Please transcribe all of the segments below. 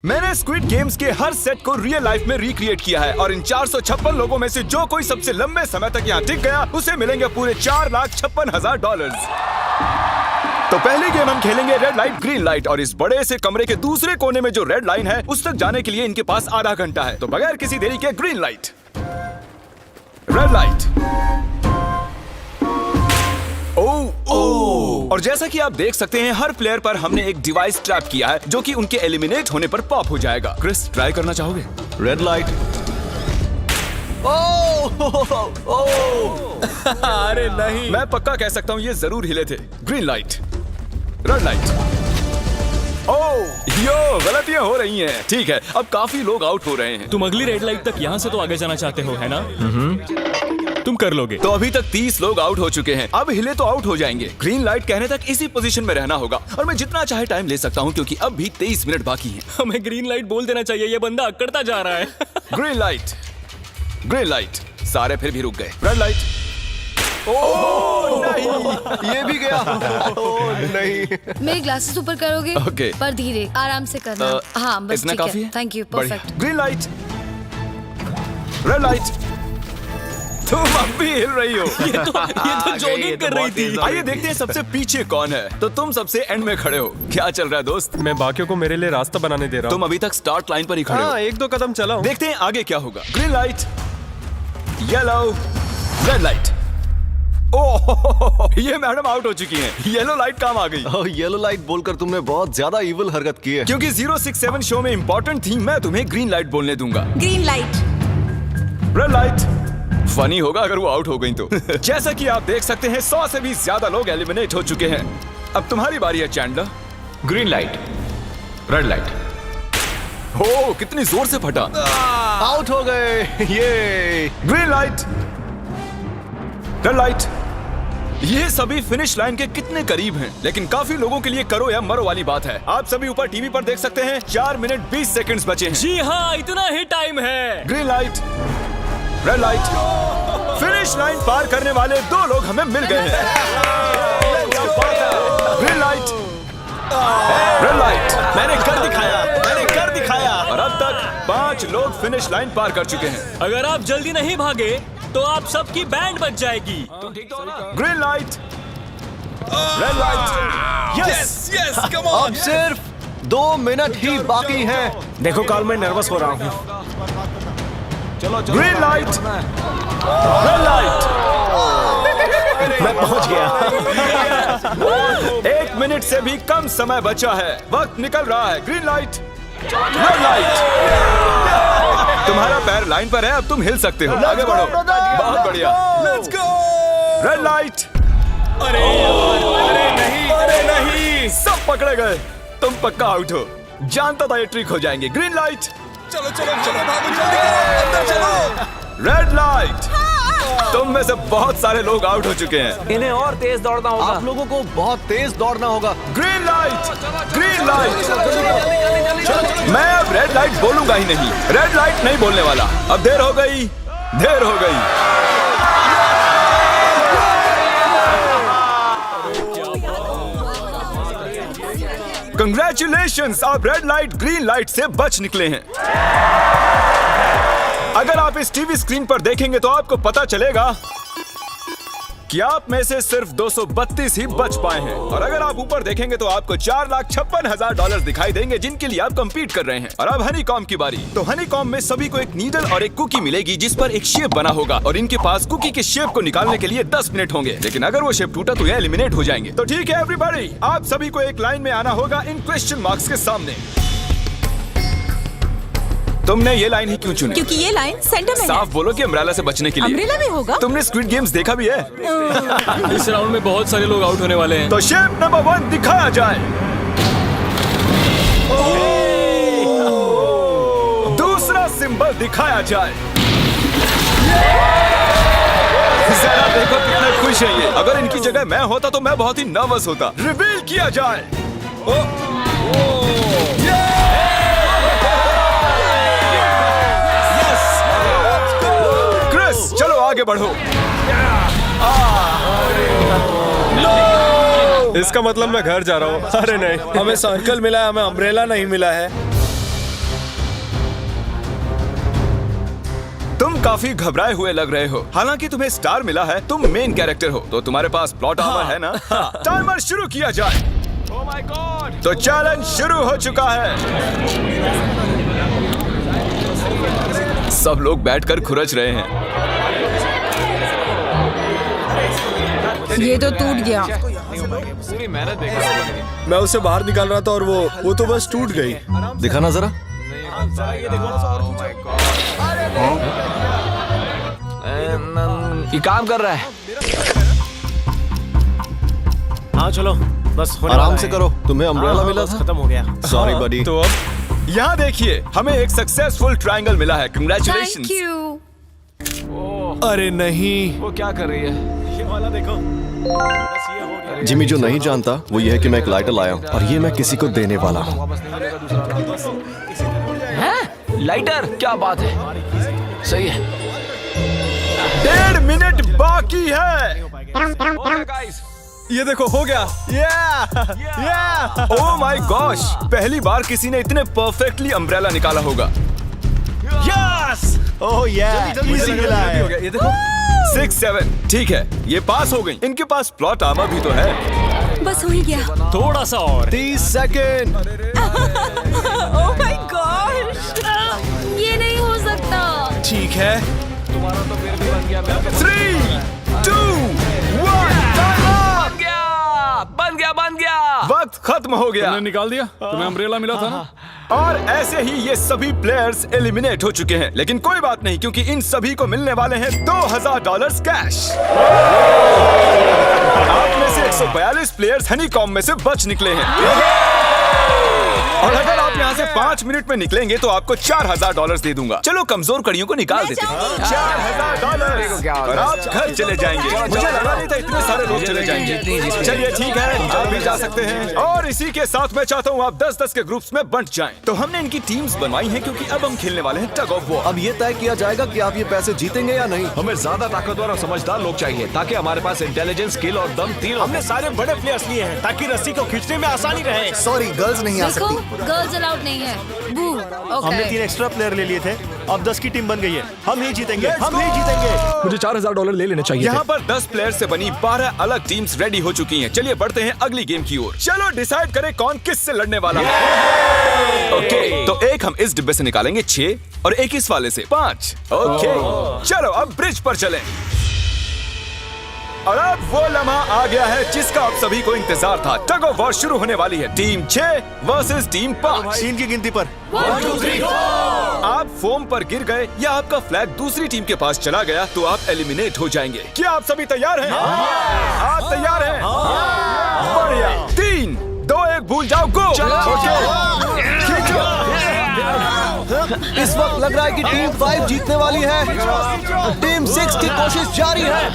मैंने squid games के हर set को रियल लाइफ में रिक्रिएट किया है और इन 456 लोगों में से जो कोई सबसे लंबे समय तक यहाँ टिक गया उसे मिलेंगे पूरे $4,56,000। तो पहली गेम हम खेलेंगे रेड लाइट ग्रीन लाइट और इस बड़े से कमरे के दूसरे कोने में जो रेड लाइन है उस तक जाने के लिए इनके पास आधा घंटा है। तो बगैर किसी देरी के ग्रीन लाइट, रेड लाइट। और जैसा कि आप देख सकते हैं हर प्लेयर पर हमने एक डिवाइस ट्रैप किया है जो कि उनके एलिमिनेट होने पर पॉप हो जाएगा। क्रिस, ट्राई करना चाहोगे? Red light. अरे नहीं, मैं पक्का कह सकता हूँ ये जरूर हिले थे। Green light, red light. Yo, गलतियां हो रही हैं। ठीक है, अब काफी लोग आउट हो रहे हैं। तुम अगली रेड लाइट तक यहाँ से तो आगे जाना चाहते हो, है ना? तुम कर लोगे। तो अभी तक 30 लोग आउट हो चुके हैं। अब हिले तो आउट हो जाएंगे। ग्रीन लाइट कहने तक इसी पोजीशन में रहना होगा और मैं जितना चाहे टाइम ले सकता हूँ क्योंकि अब भी 23 मिनट बाकी हैं। हमें ग्रीन लाइट बोल देना चाहिए, ये बंदा अकड़ता जा रहा है। Green light, green light. सारे फिर भी रुक गए। Red light. नहीं, ये भी गया। नहीं। मेरे ग्लासेस ऊपर करोगे? ओके। पर धीरे, आराम से करना। हाँ, बस इतना ठीक काफी है। थैंक यू, बढ़िया। Perfect. Green light, red light. तुम अब भी हिल रही हो। ये तो जॉगिंग कर रही थी। आइए देखते हैं सबसे पीछे कौन है। तो तुम सबसे एंड में खड़े हो। क्या चल रहा है दोस्त? मैं बाकियों को मेरे लिए रास्ता बनाने दे रहा हूँ। तुम अभी तक स्टार्ट लाइन पर ही खड़े हो। हाँ, एक दो कदम चला हूँ। देखते हैं आगे क्या होगा। Green light, yellow, red light. Oh, ये मैडम आउट हो चुकी हैं। येलो लाइट काम आ गई। येलो लाइट बोलकर तुमने बहुत ज्यादा इविल हरकत की है। क्योंकि 067 शो में इंपॉर्टेंट थी, मैं तुम्हें ग्रीन लाइट बोलने दूंगा। Green light, red light. Funny होगा अगर वो आउट हो गई तो। जैसा कि आप देख सकते हैं 100 से भी ज्यादा लोग एलिमिनेट हो चुके हैं। अब तुम्हारी बारी है Chandler. Green light, red light. हो, कितनी जोर से फटा। आउट हो गए। ये ग्रीन लाइट, रेड लाइट। ये सभी फिनिश लाइन के कितने करीब हैं, लेकिन काफी लोगों के लिए करो या मरो वाली बात है। आप सभी ऊपर टीवी पर देख सकते हैं 4 मिनट 20 सेकंड्स बचे हैं। जी हाँ, इतना ही टाइम है। Green light, red light. Finish line पार करने वाले 2 लोग हमें मिल गए हैं। Green light, red light. मैंने कर दिखाया, मैंने कर दिखाया। और अब तक 5 लोग फिनिश लाइन पार कर चुके हैं। अगर आप जल्दी नहीं भागे तो आप सबकी बैंड बच जाएगी। Green light, red light. Yes yes, come on. अब सिर्फ 2 मिनट ही बाकी हैं। देखो काल, मैं नर्वस हो रहा हूँ। Green light, red light. मैं पहुंच गया। 1 मिनट से भी कम समय बचा है। वक्त निकल रहा है। Green light, red light. तुम्हारा पैर लाइन पर है, अब तुम हिल सकते हो। आगे बढ़ो। बहुत बढ़िया। Let's go. Red light. अरे नहीं, अरे नहीं। सब पकड़े गए। तुम पक्का आउट हो। जानता था ये ट्रिक हो जाएंगे। Green light. चलो चलो चलो, भागो जल्दी, अंदर चलो। Red light. तुम में से बहुत सारे लोग आउट हो चुके हैं। इन्हें और तेज दौड़ना होगा। आप लोगों को बहुत तेज दौड़ना होगा। Green light, green light. मैं अब रेड लाइट बोलूंगा ही नहीं। रेड लाइट नहीं बोलने वाला। अब देर हो गई, देर हो गई। कंग्रेचुलेशंस, आप रेड लाइट ग्रीन लाइट से बच निकले हैं। अगर आप इस टीवी स्क्रीन पर देखेंगे तो आपको पता चलेगा कि आप में से सिर्फ 232 ही बच पाए हैं। और अगर आप ऊपर देखेंगे तो आपको $4,56,000 दिखाई देंगे जिनके लिए आप कंपीट कर रहे हैं। और अब हनीकॉम की बारी। तो हनीकॉम में सभी को एक नीडल और एक कुकी मिलेगी जिस पर एक शेप बना होगा और इनके पास कुकी के शेप को निकालने के लिए 10 मिनट होंगे। लेकिन अगर वो शेप टूटा तो ये एलिमिनेट हो जाएंगे। तो ठीक है एवरीबॉडी, आप सभी को एक लाइन में आना होगा इन क्वेश्चन मार्क्स के सामने। तुमने ये लाइन ही क्यों चुनी? क्योंकि ये लाइन सेंटर में है। साफ बोलो कि अम्ब्रेला से बचने के लिए। अम्ब्रेला भी होगा? तुमने स्क्विड गेम्स देखा भी है? इस राउंड में बहुत सारे लोग आउट होने वाले हैं। तो शेप नंबर 1 दिखाया जाए। दूसरा सिंबल दिखाया जाए। जरा देखो कितने खुश है ये। अगर इनकी जगह मैं होता तो मैं बहुत ही नर्वस होता। रिवील किया जाए। क्रिस, चलो आगे बढ़ो। इसका मतलब मैं घर जा रहा हूँ। अरे नहीं, हमें सर्कल मिला है, हमें अम्ब्रेला नहीं मिला है। काफी घबराए हुए लग रहे हो। हालांकि तुम्हें स्टार मिला है, तुम मेन कैरेक्टर हो, तो तुम्हारे पास प्लॉट आर्मर है ना? टाइमर शुरू किया जाए। Oh my God! तो चैलेंज शुरू हो चुका है। सब लोग बैठकर खुरच रहे हैं। ये तो टूट गया। पूरी मेहनत बेकार। मैं उसे बाहर निकाल रहा था और वो तो बस टूट गई। दिखाना जरा। ये काम कर रहा है। हाँ चलो, बस होने आराम वाला से है। करो, तुम्हें अम्ब्रेला मिला बस था। खत्म हो गया। सॉरी बडी। तो अब यहाँ देखिए, हमें एक सक्सेसफुल ट्रायंगल मिला है। Thank congratulations. यू। अरे नहीं, वो क्या कर रही है? ये वाला देखो। बस ये हो गया। जिमी जो नहीं जानता वो ये है कि मैं एक लाइटर लाया हूँ और ये मैं किसी को देने वाला हूँ। वापस नहीं मिलेगा दूसरा। हैं? लाइटर? क्या बात है, सही है। 1.5 मिनट बाकी है। गाइस, ये देखो हो गया। Oh my gosh! पहली बार किसी ने इतने परफेक्टली अम्ब्रेला निकाला होगा। यस! ओह जल्दी इजी लगा, मिला जल्दी है। हो गया। ये देखो। 6-7 ठीक है, ये पास हो गई। इनके पास प्लॉट आर्मर भी तो है। बस हो ही गया। थोड़ा सा और। 30 सेकेंड। Oh my God. ये नहीं हो सकता। ठीक है। तुम्हारा तो फिर भी बन गया। मैं क्या- 3, 2, 1 बन गया। वक्त खत्म हो गया। तुमने निकाल दिया? तुम्हें अम्ब्रेला मिला था ना? और ऐसे ही ये सभी प्लेयर्स एलिमिनेट हो चुके हैं। लेकिन कोई बात नहीं, क्योंकि इन सभी को मिलने वाले हैं $2000 कैश। आप में से 142 प्लेयर्स हनीकॉम्ब में से बच निकले हैं। और अगर आप यहाँ से 5 मिनट में निकलेंगे तो आपको $4000 दे दूंगा। चलो कमजोर कड़ियों को निकाल देते हैं। $4000 और आप घर चले जाएंगे। मुझे लगा नहीं था इतने सारे लोग चले जाएंगे। चलिए ठीक है, आप भी जा सकते हैं। और इसी के साथ मैं चाहता हूँ आप 10-10 के ग्रुप्स में बंट जाएं। तो हमने इनकी टीम्स बनवाई हैं क्योंकि अब हम खेलने वाले हैं टग ऑफ वॉर। अब ये तय किया जाएगा कि आप ये पैसे जीतेंगे या नहीं। हमें ज्यादा ताकतवर और समझदार लोग चाहिए ताकि हमारे पास इंटेलिजेंस, स्किल और दम तीनों हमने सारे बड़े प्लेयर्स लिए हैं ताकि रस्सी को खींचने में आसानी रहे। सॉरी गर्ल्स नहीं आ देखो, सकती। गर्ल्स अलाउड नहीं है। बू। हमने 3 ओके। एक्स्ट्रा प्लेयर ले लिए थे। अब 10 की टीम बन गई है। हम नहीं जीतेंगे, हम नहीं जीतेंगे। मुझे $4000 ले लेने चाहिए यहाँ पर 10 प्लेयर से बनी 12 अलग टीम्स रेडी हो चुकी हैं। चलिए बढ़ते हैं अगली गेम की ओर। चलो डिसाइड करें कौन किस से लड़ने वाला है। ओके, तो एक हम इस डिब्बे से निकालेंगे 6 और एक इस वाले से 5। ओके, चलो अब ब्रिज पर चलें। और अब वो लम्हा आ गया है जिसका आप सभी को इंतजार था। टग ऑफ वॉर शुरू होने वाली है। Team 6 versus team 5। 3 की गिनती पर। 1, 2, 3, 4। आप फोम पर गिर गए या आपका फ्लैग दूसरी टीम के पास चला गया तो आप एलिमिनेट हो जाएंगे। क्या आप सभी तैयार हैं? आप तैयार हैं? बढ़िया। 3, 2, 1 भूल जाओ, गो। इस वक्त लग रहा है कि टीम 5 जीतने वाली है। टीम 6 की कोशिश जारी है।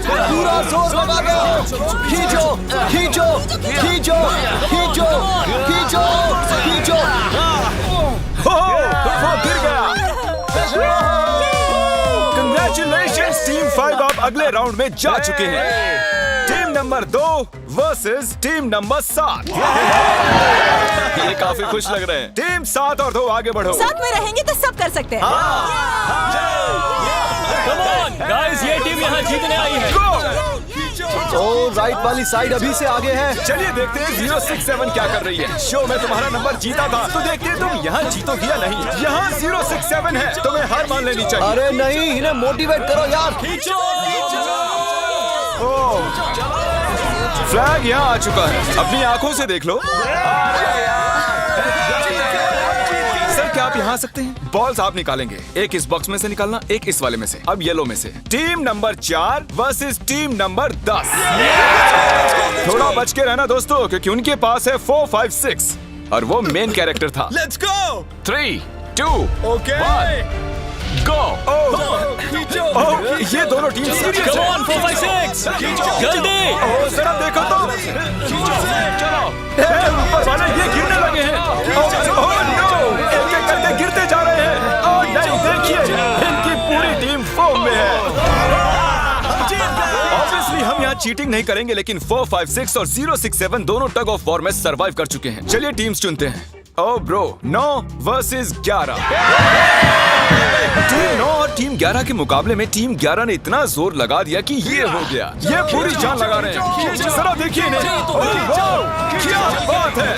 पूरा जोर लगा दो। खींचो, खींचो, खींचो, खींचो, खींचो, खींचो। वो गिर गया। Congratulations, टीम 5 आप अगले राउंड में जा चुके हैं। Team number 2 versus team number 7। ये काफी खुश लग रहे हैं। टीम 7 और 2 आगे बढ़ो। साथ में रहेंगे तो सब कर सकते हैं। कम ऑन गाइस, ये टीम यहाँ जीतने आई है। तो राइट वाली साइड अभी से आगे है। चलिए देखते हैं 067 क्या कर रही है। शो में तुम्हारा नंबर जीता था तो देखते हैं तुम यहाँ जीतोगी या नहीं। यहाँ 067 है, तुम्हें हार मान लेनी चाहिए। अरे नहीं, इन्हें मोटिवेट करो यार। फ्लैग यहाँ आ चुका है, अपनी आंखों से देख लो। सर क्या आप यहाँ आ सकते हैं? बॉल्स आप निकालेंगे, एक इस बॉक्स में से निकालना, एक इस वाले में से। अब येलो में से। Team number 4 versus team number 10। थोड़ा बच के रहना दोस्तों, क्योंकि उनके पास है 4, 5, 6 और वो मेन कैरेक्टर था। Let's go. 3, 2, ओके। 1 गो। ये दोनों टीम सीरियस कम है। ऑन 4, 5, 6 जल्दी। जरा देखो तो। चलो ऊपर वाले ये गिरने लगे हैं। ओह नो, एक-एक करके गिरते जा रहे हैं। ओह नहीं, देखिए इनकी पूरी टीम फॉर्म में है। ऑब्वियसली हम यहाँ चीटिंग नहीं करेंगे, लेकिन 4, 5, 6 और 067 दोनों टग ऑफ वॉर में सरवाइव कर चुके हैं। चलिए टीम्स चुनते हैं ओ ब्रो, 9 वर्सेस 11। टीम 9 और टीम 11 के मुकाबले में टीम 11 ने इतना जोर लगा दिया कि ये हो गया। ये पूरी जान लगा रहे हैं। जरा देखिए इन्हें। ओह, वाह, क्या बात है।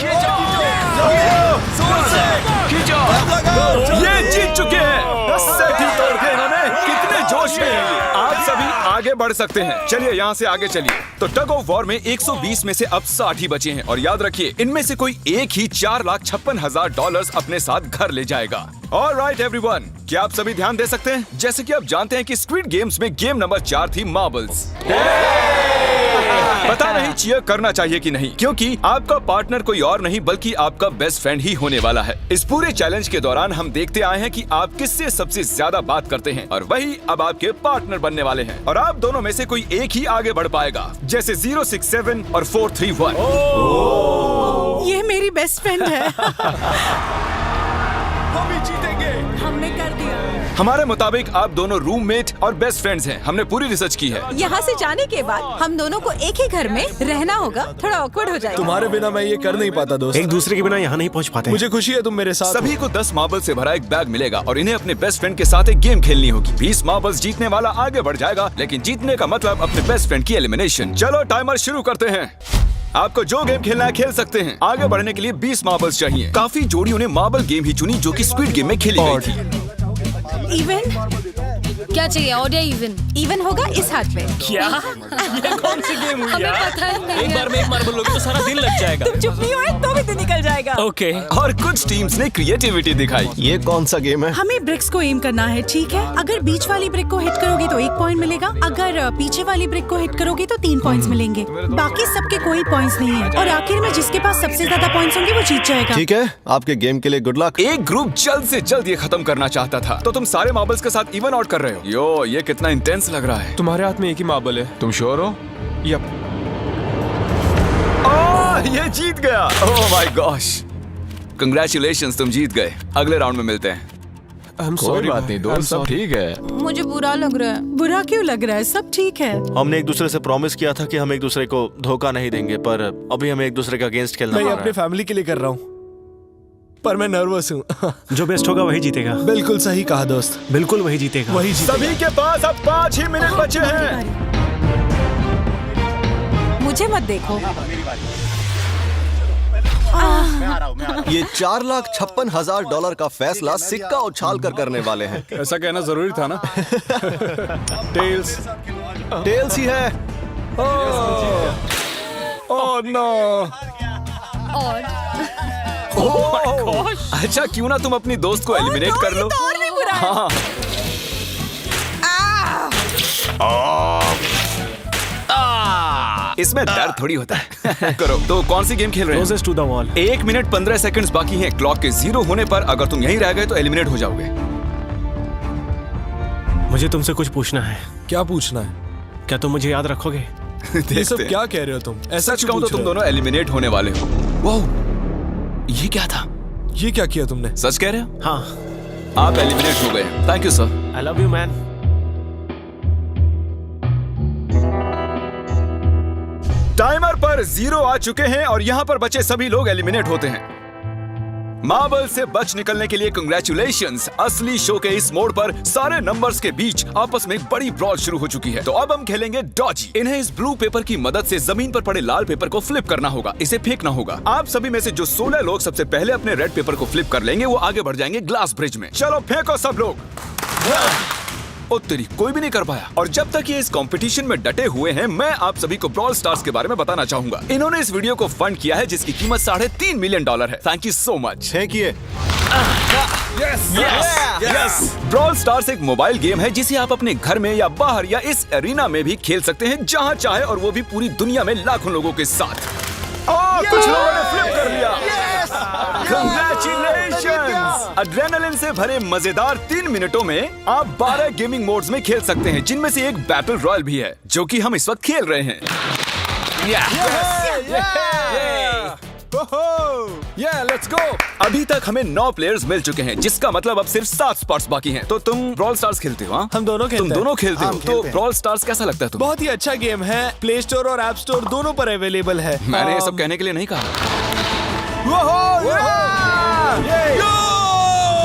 ये जीत चुके हैं। सेट ही तोड़ दिए इन्होंने। कितने जोश में हैं ये। आप सभी आगे बढ़ सकते हैं। चलिए यहाँ से आगे चलिए। तो टग ऑफ वॉर में 120 में से अब 60 ही बचे हैं और याद रखिए इनमें से कोई एक ही $4,56,000 अपने साथ घर ले जाएगा। ऑलराइट एवरीवन, क्या आप सभी ध्यान दे सकते हैं? जैसे कि आप जानते हैं कि स्क्विड गेम्स में गेम नंबर 4 थी मार्बल्स। पता नहीं चीयर करना चाहिए कि नहीं, क्योंकि आपका पार्टनर कोई और नहीं बल्कि आपका बेस्ट फ्रेंड ही होने वाला है। इस पूरे चैलेंज के दौरान हम देखते आए हैं कि आप किससे सबसे ज्यादा बात करते हैं और वही अब आपके पार्टनर बनने वाले हैं और आप दोनों में से कोई एक ही आगे बढ़ पाएगा, जैसे 067 और 431। ये मेरी बेस्ट फ्रेंड है। हम ही जीतेंगे। हमने कर दिया। हमारे मुताबिक आप दोनों रूममेट और बेस्ट फ्रेंड्स हैं। हमने पूरी रिसर्च की है। यहाँ से जाने के बाद हम दोनों को एक ही घर में रहना होगा। थोड़ा ऑकवर्ड हो जाएगा। तुम्हारे बिना मैं ये कर नहीं पाता दोस्त। एक दूसरे के बिना यहाँ नहीं पहुँच पाते। मुझे खुशी है तुम मेरे साथ सभी को 10 मार्बल से भरा एक बैग मिलेगा और इन्हें अपने बेस्ट फ्रेंड के साथ एक गेम खेलनी होगी। 20 मार्बल्स जीतने वाला आगे बढ़ जाएगा, लेकिन जीतने का मतलब अपने बेस्ट फ्रेंड की एलिमिनेशन। चलो टाइमर शुरू करते हैं। आपको जो गेम खेलना है खेल सकते हैं। आगे बढ़ने के लिए 20 मार्बल्स चाहिए। काफी जोड़ियों ने मार्बल गेम ही चुनी जो कि स्क्विड गेम में खेली गई थी। इवन क्या चाहिए? ऑड या इवन? इवन होगा इस हाथ में। क्या? ये कौन सी गेम हुई हमें यार? पता ही नहीं एक है। बार में एक मार्बल लोगे तो सारा दिन लग जाएगा। तुम चुप नहीं हुए तो भी दिन निकल जाएगा। ओके। और कुछ टीम्स ने क्रिएटिविटी दिखाई। ये कौन सा गेम है? हमें ब्रिक्स को एम करना है, ठीक है? अगर बीच वाली ब्रिक को हिट करोगे तो 1 पॉइंट मिलेगा। अगर पीछे वाली ब्रिक को हिट करोगे तो 3 पॉइंट्स मिलेंगे। बाकी सबके कोई पॉइंट्स नहीं है और आखिर में जिसके पास सबसे ज्यादा पॉइंट्स होंगे वो जीत जाएगा। ठीक है, आपके गेम के लिए गुड लक। एक ग्रुप जल्द से जल्द ये खत्म करना चाहता था, तो तुम सारे मार्बल्स के साथ इवन आउट कर रहे हो। यो, ये कितना इंटेंस लग रहा है। तुम्हारे हाथ में एक ही मार्बल है, तुम श्योर हो? यप। ये जीत गया। ओह माय गॉश, कंग्रेचुलेशंस, तुम जीत गए। अगले राउंड में मिलते हैं। कोई बात नहीं दोस्त, सब ठीक है। मुझे बुरा लग रहा है। बुरा क्यों लग रहा है? सब ठीक है। हमने एक दूसरे से प्रॉमिस किया था कि हम एक दूसरे को धोखा नहीं देंगे, पर अभी हमें एक दूसरे का अगेंस्ट खेलना मैं पड़ ये रहा अपने है। फैमिली के लिए कर रहा हूँ, पर मैं नर्वस हूँ। जो बेस्ट होगा वही जीतेगा। बिल्कुल सही कहा दोस्त, बिल्कुल वही जीतेगा। वही जीतेगा। सभी के पास अब 5 ही मिनट बचे हैं। मुझे मत देखो। ये $4,56,000 का फैसला सिक्का उछाल कर करने वाले हैं। ऐसा कहना जरूरी था ना। टेल्स ही है। Oh no. और अच्छा, क्यों ना तुम अपनी दोस्त को एलिमिनेट कर लो। और भी बुरा है। हाँ। इसमें दर्द थोड़ी होता है। करो। तो कौन सी गेम खेल रहे हैं? Closest to the wall। 1 minute 15 seconds बाकी हैं। क्लॉक के 0 होने पर अगर तुम यहीं रह गए तो एलिमिनेट हो जाओगे। मुझे तुमसे कुछ पूछना है। क्या पूछना है? क्या तुम मुझे याद रखोगे? ये सब देखते हैं। क्या कह रहे हो तुम? ऐसा सच कहूं तो तुम दोनों एलिमिनेट होने वाले हो। वाह, ये क्या था? ये क्या किया तुमने? सच कह रहे हो? हाँ। आप एलिमिनेट हो गए। Thank you sir. I love you man. Timer पर 0 आ चुके हैं और यहाँ पर बचे सभी लोग एलिमिनेट होते हैं। मार्बल से बच निकलने के लिए कंग्रेचुलेशंस। असली शो के इस मोड़ पर सारे नंबर्स के बीच आपस में एक बड़ी ब्रॉल शुरू हो चुकी है। तो अब हम खेलेंगे डॉजी। इन्हें इस ब्लू पेपर की मदद से जमीन पर पड़े लाल पेपर को फ्लिप करना होगा, इसे फेंकना होगा। आप सभी में से जो 16 लोग सबसे पहले अपने रेड पेपर को फ्लिप कर लेंगे वो आगे बढ़ जाएंगे ग्लास ब्रिज में। चलो फेंको सब लोग। ओ तेरी, कोई भी नहीं कर पाया। और जब तक ये इस कंपटीशन में डटे हुए हैं, मैं आप सभी को ब्रॉल स्टार्स के बारे में बताना चाहूंगा। इन्होंने इस वीडियो को फंड किया है जिसकी कीमत $3.5 मिलियन है। Thank you so much. फेंकिए। ब्रॉल स्टार्स एक मोबाइल गेम है जिसे आप अपने घर में या बाहर या इस एरिना में भी खेल सकते हैं, जहां चाहे, और वो भी पूरी दुनिया में लाखों लोगों के साथ। कुछ लोगों ने फ्लिप कर लिया। Congratulations! एड्रेनलिन से भरे मजेदार 3 मिनटों में आप 12 गेमिंग मोड्स में खेल सकते हैं, जिनमें से एक बैटल रॉयल भी है, जो कि हम इस वक्त खेल रहे हैं। Let's go. अभी तक हमें 9 प्लेयर्स मिल चुके हैं, जिसका मतलब अब सिर्फ 7 स्पॉट्स बाकी हैं। तो तुम ब्रॉल स्टार्स खेलते हो? हाँ, हम दोनों खेलते तुम हैं। दोनों खेलते हो। हम तो खेलते हैं। ब्रॉल स्टार्स कैसा लगता है तुम्हें? बहुत ही अच्छा गेम है। प्ले स्टोर और ऐप स्टोर दोनों पर अवेलेबल है। मैंने ये सब कहने के लिए नहीं कहा।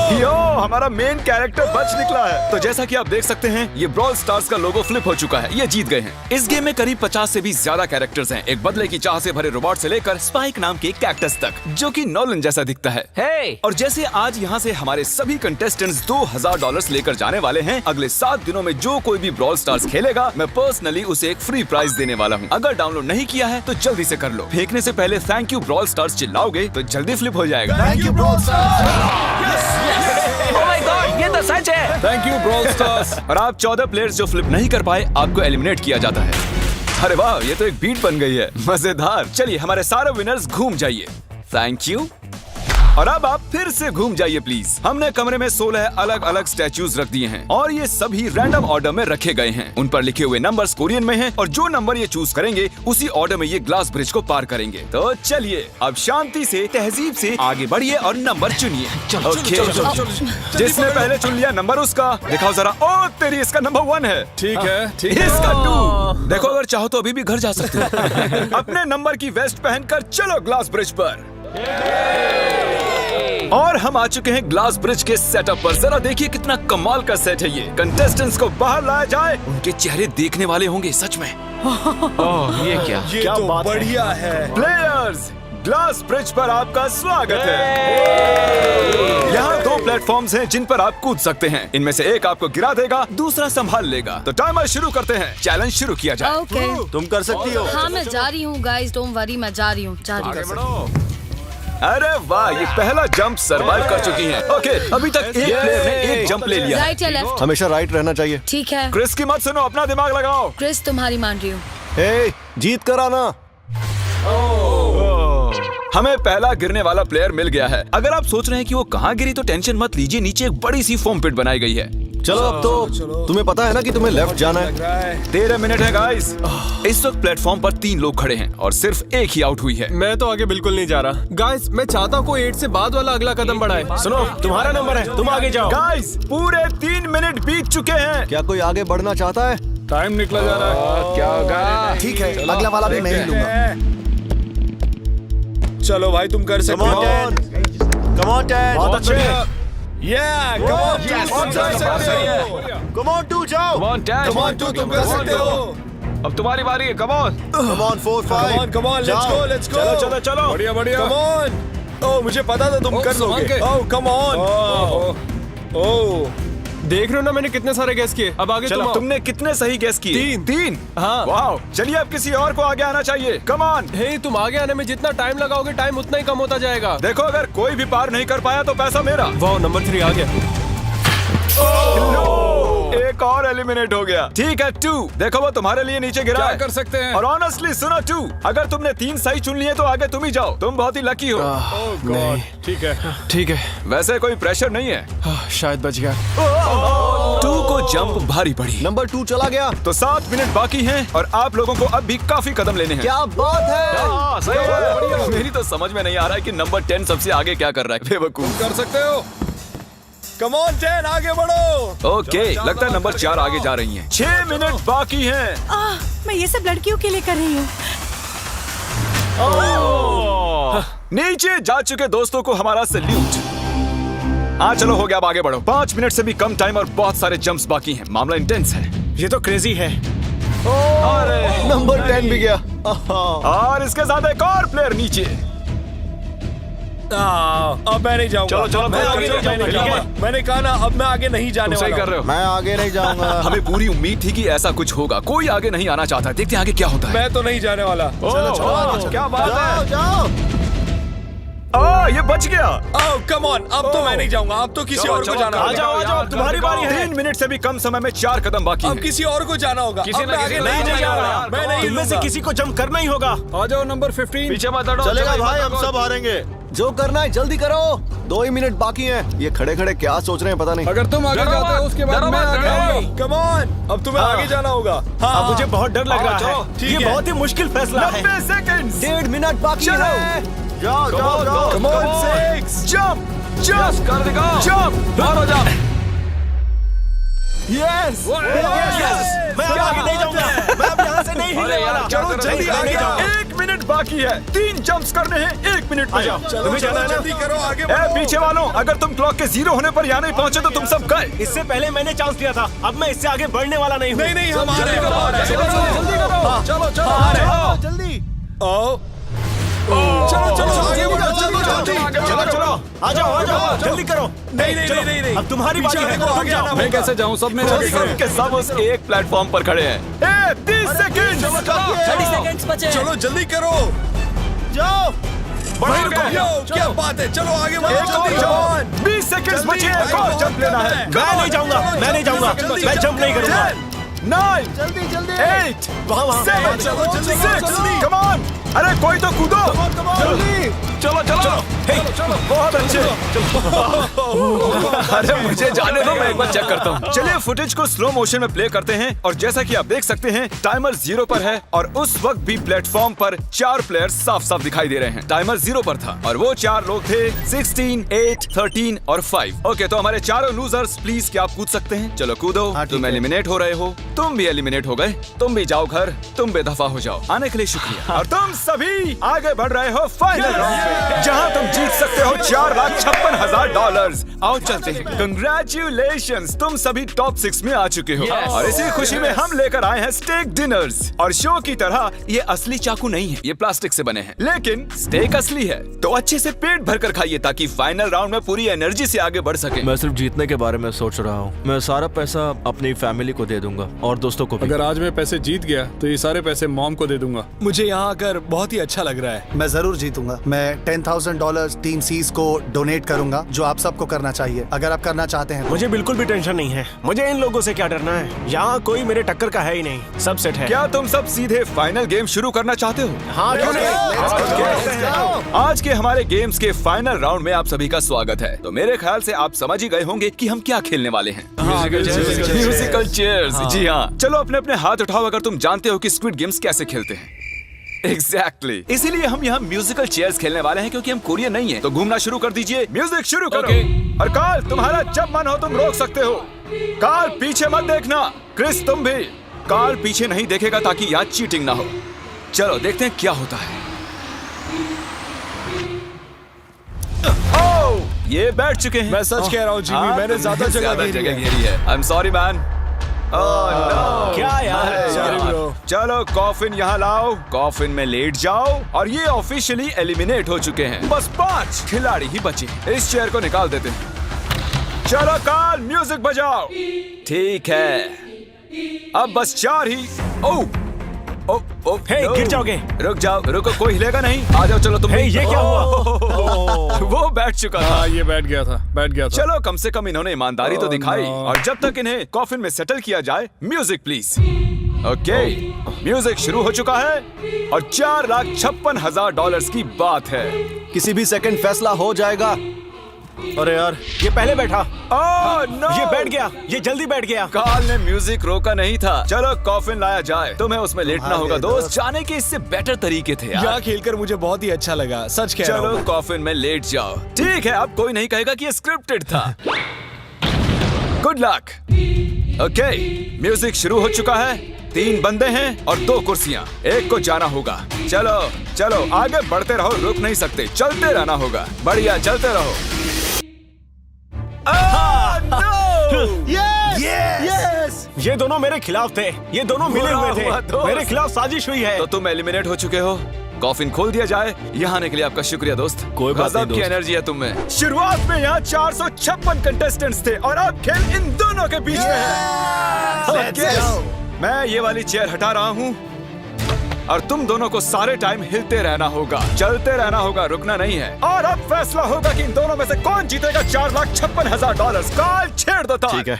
यो, हमारा मेन कैरेक्टर बच निकला है। तो जैसा कि आप देख सकते हैं, ये ब्रॉल स्टार्स का लोगो फ्लिप हो चुका है। ये जीत गए हैं। इस गेम में करीब 50 से भी ज्यादा कैरेक्टर्स हैं। एक बदले की चाह से भरे रोबोट से लेकर स्पाइक नाम के कैक्टस तक, जो कि नॉलन जैसा दिखता है। हे और जैसे आज यहाँ से हमारे सभी कंटेस्टेंट्स $2000 लेकर जाने वाले हैं, अगले 7 दिनों में जो कोई भी ब्रॉल स्टार्स खेलेगा, मैं पर्सनली उसे एक फ्री प्राइज देने वाला हूँ। अगर डाउनलोड नहीं किया है तो जल्दी से कर लो। फेंकने से पहले थैंक यू ब्रॉल स्टार्स चिल्लाओगे तो जल्दी फ्लिप हो जाएगा। Thank you bro. Oh my God, ये तो सच है। Thank you brawl stars. और आप 14 प्लेयर्स जो फ्लिप नहीं कर पाए, आपको एलिमिनेट किया जाता है। अरे वाह, ये तो एक बीट बन गई है, मजेदार। चलिए हमारे सारे विनर्स घूम जाइए। Thank you. और अब आप फिर से घूम जाइए प्लीज। हमने कमरे में 16 अलग अलग स्टैचूज रख दिए हैं और ये सभी रैंडम ऑर्डर में रखे गए हैं। उन पर लिखे हुए नंबर्स कोरियन में हैं और जो नंबर ये चूज करेंगे उसी ऑर्डर में ये ग्लास ब्रिज को पार करेंगे। तो चलिए अब शांति से, तहजीब से आगे बढ़िए और नंबर चुनिए। ओके, जिसने पहले चुन लिया नंबर उसका। दिखाओ जरा। ओ तेरी, इसका नंबर 1 है। ठीक है, इसका 2। देखो, अगर चाहो तो अभी भी घर जा सकते हो। अपने नंबर की वेस्ट पहनकर चलो ग्लास ब्रिज पर। और हम आ चुके हैं ग्लास ब्रिज के सेटअप पर। जरा देखिए कितना कमाल का सेट है ये। कंटेस्टेंट्स को बाहर लाया जाए, उनके चेहरे देखने वाले होंगे सच में। ये क्या? ये तो बढ़िया है। प्लेयर्स, ग्लास ब्रिज पर आपका स्वागत है। यहाँ 2 प्लेटफॉर्म्स हैं जिन पर आप कूद सकते हैं। इनमें से एक आपको गिरा देगा, दूसरा संभाल लेगा। तो टाइमर शुरू करते हैं। चैलेंज शुरू किया जाए। ओके। तुम कर सकती हो। हाँ, मैं जा रही हूँ गाइस, डोंट वरी, मैं जा रही हूँ, जा रही हूँ। अरे वाह, ये पहला जंप सरवाइव कर चुकी हैं। ओके, अभी तक एक प्लेयर ने एक जंप ले लिया है। राइट या लेफ्ट? हमेशा राइट रहना चाहिए। ठीक है क्रिस की मत सुनो, अपना दिमाग लगाओ। क्रिस, तुम्हारी मान रही हूँ। हे, जीत कर आना। हमें पहला गिरने वाला प्लेयर मिल गया है। अगर आप सोच रहे हैं कि वो कहाँ गिरी तो टेंशन मत लीजिए, नीचे एक बड़ी सी फोम पिट बनाई गई है। चलो अब तो तुम्हें पता है ना कि तुम्हें लेफ्ट जाना है। 13 मिनट है गाइस। इस वक्त प्लेटफॉर्म पर 3 लोग खड़े हैं और सिर्फ एक ही आउट हुई है। मैं तो आगे बिल्कुल नहीं जा रहा। गाइस, मैं चाहता हूँ कोई 8 से बाद वाला अगला कदम बढ़ाए। सुनो, तुम्हारा नंबर है, तुम आगे जाओ। गाइस, पूरे 3 मिनट बीत चुके हैं। क्या कोई आगे बढ़ना चाहता है? टाइम निकला जा रहा है। क्या होगा? ठीक है, अगला वाला भी मैं ही लूंगा। चलो भाई, तुम कर सकते हो। Come on ten. बहुत अच्छे। Yeah, come on, Yes, तुम कर सकते हो। Come on, 2 जाओ। Come on, Dad. Come on, 2 तुम कर सकते हो। अब तुम्हारी बारी है। Come on. Come on, 4, 5. Come on, let's go, let's go। चलो चलो चलो। बढ़िया बढ़िया। Come on। ओह, मुझे पता था तुम कर लोगे। ओह, come on। ओह, देख रहे हो ना मैंने कितने सारे गैस किए। अब आगे चलो, तुम आओ। तुमने कितने सही गेस किए? 3। हाँ। वाओ, चलिए अब किसी और को आगे आना चाहिए। Come on. हे, तुम आगे आने में जितना टाइम लगाओगे, टाइम उतना ही कम होता जाएगा। देखो, अगर कोई भी पार नहीं कर पाया तो पैसा मेरा। वाह, नंबर 3 आ गया। एक और एलिमिनेट हो गया। ठीक है 2, देखो वो तुम्हारे लिए नीचे गिरा क्या है। कर सकते हैं? और ऑनेस्टली सुनो 2, अगर तुमने 3 सही चुन लिए तो आगे तुम ही जाओ। तुम बहुत ही लकी हो। नहीं, ठीक है, ठीक है। वैसे कोई प्रेशर नहीं है। शायद बच गया। 2 को जंप भारी पड़ी। नंबर 2 चला गया। तो 7 मिनट बाकी हैं और आप लोगों को अब भी काफी कदम लेने हैं। क्या बात है। हाँ, सही है। मेरी तो समझ में नहीं आ रहा है कि नंबर 10 सबसे आगे क्या कर रहा है। बेवकूफ। कर सकते हो। come on 10, आगे बढ़ो। ओके, लगता है नंबर 4 आगे जा रही हैं। 6 मिनट बाकी हैं। मैं ये सब लड़कियों के लिए कर रही हूँ। नीचे जा चुके दोस्तों को हमारा सैल्यूट। चलो हो गया, अब आगे बढ़ो। 5 मिनट से भी कम टाइम और बहुत सारे जंप्स बाकी हैं। मामला इंटेंस है। ये तो क्रेजी है। नंबर 10 भी गया। और इसके साथ एक और प्लेयर नीचे। अब मैं नहीं जाऊंगा। चलो, चलो, मैं चलो, आगे चलो, नहीं जाने चलो, वाला। चलो। मैंने कहा ना, अब मैं आगे नहीं जाने तुम सही वाला कर रहे हो। मैं आगे नहीं जाऊंगा। हमें पूरी उम्मीद थी कि ऐसा कुछ होगा। कोई आगे नहीं आना चाहता। देखते हैं आगे क्या होता है। मैं तो नहीं जाने वाला। चलो, क्या बात जाओ है। जाओ। ये बच गया। ओह, कम ऑन, अब तो मैं नहीं जाऊंगा। अब तो किसी चलो, और को चलो, जाना आ होगा। जाओ, आ जाओ, अब तुम्हारी बारी है। 3 मिनट से भी कम समय में 4 कदम बाकी अब हैं। किसी और को जाना होगा। किसी अब ना मैं किसी आगे को नहीं जाना जाने होगा। वाला। मैं नहीं तुम में से लूंगा। किसी को जंप करना ही होगा। आ जाओ नंबर 15। पीछे मत हटो। चलेगा भाई, हम सब हारेंगे। जो करना है जल्दी करो। 2 ही मिनट बाकी हैं। ये खड़े खड़े क्या सोच रहे हैं पता नहीं। अगर तुम आगे डरो जाते हो मत, उसके बाद डरो मैं मत, आगे डरो। आऊंगा। कम ऑन, अब तुम्हें आगे जाना होगा। हाँ, अब मुझे बहुत डर लग रहा है। ठीक ये है। बहुत ही मुश्किल फैसला है। 90 सेकंड्स। 1.5 मिनट बाकी चलो। है। जाओ जाओ जाओ। Come on, 6 जंप Yes, कर दिखाओ। जंप। बाहर हो जाओ। यस Yes, मैं अब आगे नहीं जाऊंगा। मैं अब यहाँ से नहीं हिलने वाला। चलो क्या कर रहे जल्दी हो? आगे नहीं जाओ। जाओ। 1 मिनट बाकी है। 3 जंप्स करने हैं 1 मिनट में। तुम्हें जाना है ना? जल्दी करो, आगे बढ़ो। पीछे वालों, अगर तुम क्लॉक के 0 होने पर यहाँ नहीं पहुँचे तो तुम सब गए। इससे पहले मैंने चांस लिया था, अब मैं इससे आगे बढ़ने वाला नहीं हूँ। नहीं हम आ रहे हैं। जल्दी आओ चलो आगे बढ़ो, चलो आ जाओ जल्दी करो। नहीं अब तुम्हारी बारी है, देखो, आगे आना मैं कैसे जाऊं? सब मेरे आगे खड़े हैं। के सब उस एक प्लेटफॉर्म पर खड़े हैं। 30 सेकंड। 30 सेकंड्स बचे। चलो जल्दी करो। जाओ। क्या बात है, चलो आगे बढ़ो जल्दी। 20 सेकंड बचे हैं, एक और जंप लेना है। मैं नहीं जाऊंगा, मैं जंप नहीं करूंगा। 9 जल्दी 8 वहाँ 7 चलो, जल्दी, 6 जल्दी। Come on. अरे कोई तो कूदो। चलो बहुत अच्छे। अरे मुझे जाने दो, मैं एक बार चेक करता हूँ। चलिए फुटेज को स्लो मोशन में प्ले करते हैं और जैसा कि आप देख सकते हैं टाइमर 0 पर है और उस वक्त भी प्लेटफॉर्म पर 4 प्लेयर्स साफ साफ दिखाई दे रहे हैं। टाइमर 0 पर था और वो 4 लोग थे 16, 8, 13 और 5। ओके, तो हमारे चारों लूजर्स प्लीज क्या आप कूद सकते हैं? चलो कूदो। तुम एलिमिनेट हो रहे हो, तुम भी एलिमिनेट हो गए, तुम भी जाओ घर, तुम बेदफा हो जाओ। आने के लिए शुक्रिया। और तुम सभी आगे बढ़ रहे हो फाइनल राउंड में, जहां तुम जीत सकते हो $4,56,000। आओ चलते हैं। कंग्रेचुलेशंस, तुम सभी टॉप 6 में आ चुके हो। और इसी खुशी में हम लेकर आए हैं स्टेक डिनर्स। और शो की तरह ये असली चाकू नहीं है, ये प्लास्टिक से बने हैं, लेकिन स्टेक असली है। तो अच्छे से पेट भर कर खाइए ताकि फाइनल राउंड में पूरी एनर्जी से आगे बढ़ सके। मैं सिर्फ जीतने के बारे में सोच रहा हूँ। मैं सारा पैसा अपनी फैमिली को दे दूंगा और दोस्तों को भी। अगर आज मैं पैसे जीत गया तो ये सारे पैसे मॉम को दे दूंगा। मुझे यहाँ आकर बहुत ही अच्छा लग रहा है। मैं जरूर जीतूंगा। मैं $10,000 टीम सीज को डोनेट करूंगा, जो आप सबको करना चाहिए अगर आप करना चाहते हैं। मुझे बिल्कुल भी टेंशन नहीं है। मुझे इन लोगों से क्या डरना है, यहाँ कोई मेरे टक्कर का है ही नहीं, सब सेट है। क्या तुम सब सीधे फाइनल गेम शुरू करना चाहते हो? हाँ, क्यों नहीं? आज के हमारे गेम्स के फाइनल राउंड में आप सभी का स्वागत है। तो मेरे ख्याल से आप समझ ही गए होंगे कि हम क्या खेलने वाले हैं। Musical chairs. जी हाँ, चलो अपने अपने हाथ उठाओ अगर तुम जानते हो कि स्क्विड गेम्स कैसे खेलते हैं। एग्जैक्टली, इसीलिए हम यहाँ म्यूजिकल चेयर्स खेलने वाले हैं क्योंकि हम कोरियन नहीं हैं। तो घूमना शुरू कर दीजिए, म्यूजिक शुरू करो। और कार्ल, तुम्हारा जब मन हो तुम रोक सकते हो। कार्ल पीछे मत देखना। क्रिस तुम भी। कार्ल पीछे नहीं देखेगा ताकि यहाँ चीटिंग ना हो। चलो देखते हैं क्या होता है। ओह, ये बैठ चुके हैं। मैं सच कह रहा हूँ जिमी, मैंने ज्यादा जगह घेरी है। I am sorry man. क्या यार? चलो कॉफिन यहाँ लाओ, कॉफिन में लेट जाओ। और ये ऑफिशियली एलिमिनेट हो चुके हैं। बस 5 खिलाड़ी ही बचे हैं। इस चेयर को निकाल देते हैं। चलो कार्ल, म्यूजिक बजाओ। ठीक है, अब बस 4 ही। ओह हे, गिर जाओगे। रुक जाओ, रुको, कोई हिलेगा नहीं। आ जाओ, चलो तुम। ये क्या हुआ? वो बैठ चुका था। हाँ, ये बैठ गया था। चलो कम से कम इन्होंने ईमानदारी तो दिखाई। और जब तक इन्हें कॉफिन में सेटल किया जाए, म्यूजिक प्लीज। ओके, म्यूजिक शुरू हो चुका है और $4,56,000 की बात है। किसी भी सेकंड फैसला हो जाएगा। अरे यार, ये पहले बैठा। ओह नो, ये बैठ गया, ये जल्दी बैठ गया। कार्ल ने म्यूजिक रोका नहीं था। चलो कॉफिन लाया जाए, तुम्हें उसमें लेटना होगा दोस्त। जाने के इससे बेटर तरीके थे यार। यहाँ खेलकर मुझे बहुत ही अच्छा लगा, सच कह रहा हूँ। चलो कॉफिन में लेट जाओ। ठीक है, अब कोई नहीं कहेगा कि ये स्क्रिप्टेड था। Good luck. ओके, म्यूजिक शुरू हो चुका है। 3 बंदे हैं और 2 कुर्सियां। एक को जाना होगा। चलो चलो आगे बढ़ते रहो, रुक नहीं सकते, चलते रहना होगा। बढ़िया, चलते रहो। यस! ये दोनों मेरे खिलाफ थे, ये दोनों मिले हुए थे। हुआ दोस्त। मेरे खिलाफ साजिश हुई है। तो तुम एलिमिनेट हो चुके हो। कॉफिन खोल दिया जाए। यहाँ आने के लिए आपका शुक्रिया दोस्त। कोई बात नहीं गजब की दोस्त। एनर्जी है तुम में। शुरुआत में यहाँ 456 कंटेस्टेंट्स थे और अब खेल इन दोनों के बीच में है। Okay, मैं ये वाली चेयर हटा रहा हूँ और तुम दोनों को सारे टाइम हिलते रहना होगा, चलते रहना होगा, रुकना नहीं है। और अब फैसला होगा कि इन दोनों में से कौन जीतेगा $4,56,000। कार्ल छेड़ दो। ठीक है।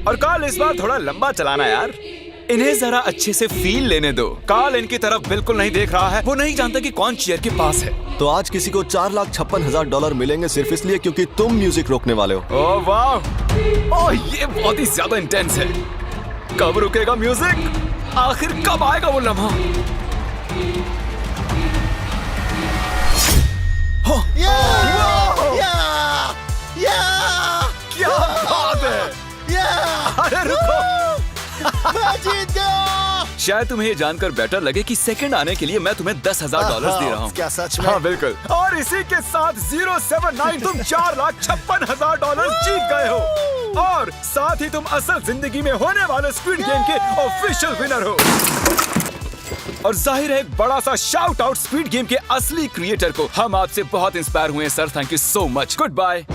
और कार्ल इस बार थोड़ा लंबा चलाना यार, इन्हें जरा अच्छे से फील लेने दो। कार्ल इनकी तरफ बिल्कुल नहीं देख रहा है, वो नहीं जानता कि कौन चेयर के पास है। तो आज किसी को $4,56,000 मिलेंगे सिर्फ इसलिए क्योंकि तुम म्यूजिक रोकने वाले हो। ओह वाह, ओह ये बहुत ही ज्यादा इंटेंस है। कब रुकेगा म्यूजिक? आखिर कब आएगा वो लम्हा? क्या बात है! अरे रुको, मैं जीत गया! शायद तुम्हें ये जानकर बेटर लगे कि सेकंड आने के लिए मैं तुम्हें $10,000 दे रहा हूँ। क्या सच में? हाँ बिल्कुल। और इसी के साथ 079 तुम $4,56,000 जीत गए हो और साथ ही तुम असल जिंदगी में होने वाले स्क्विड गेम के ऑफिशियल विनर हो। और जाहिर है एक बड़ा सा शाउट आउट स्क्विड गेम के असली क्रिएटर को। हम आपसे बहुत इंस्पायर हुए हैं sir, thank you so much. Good bye.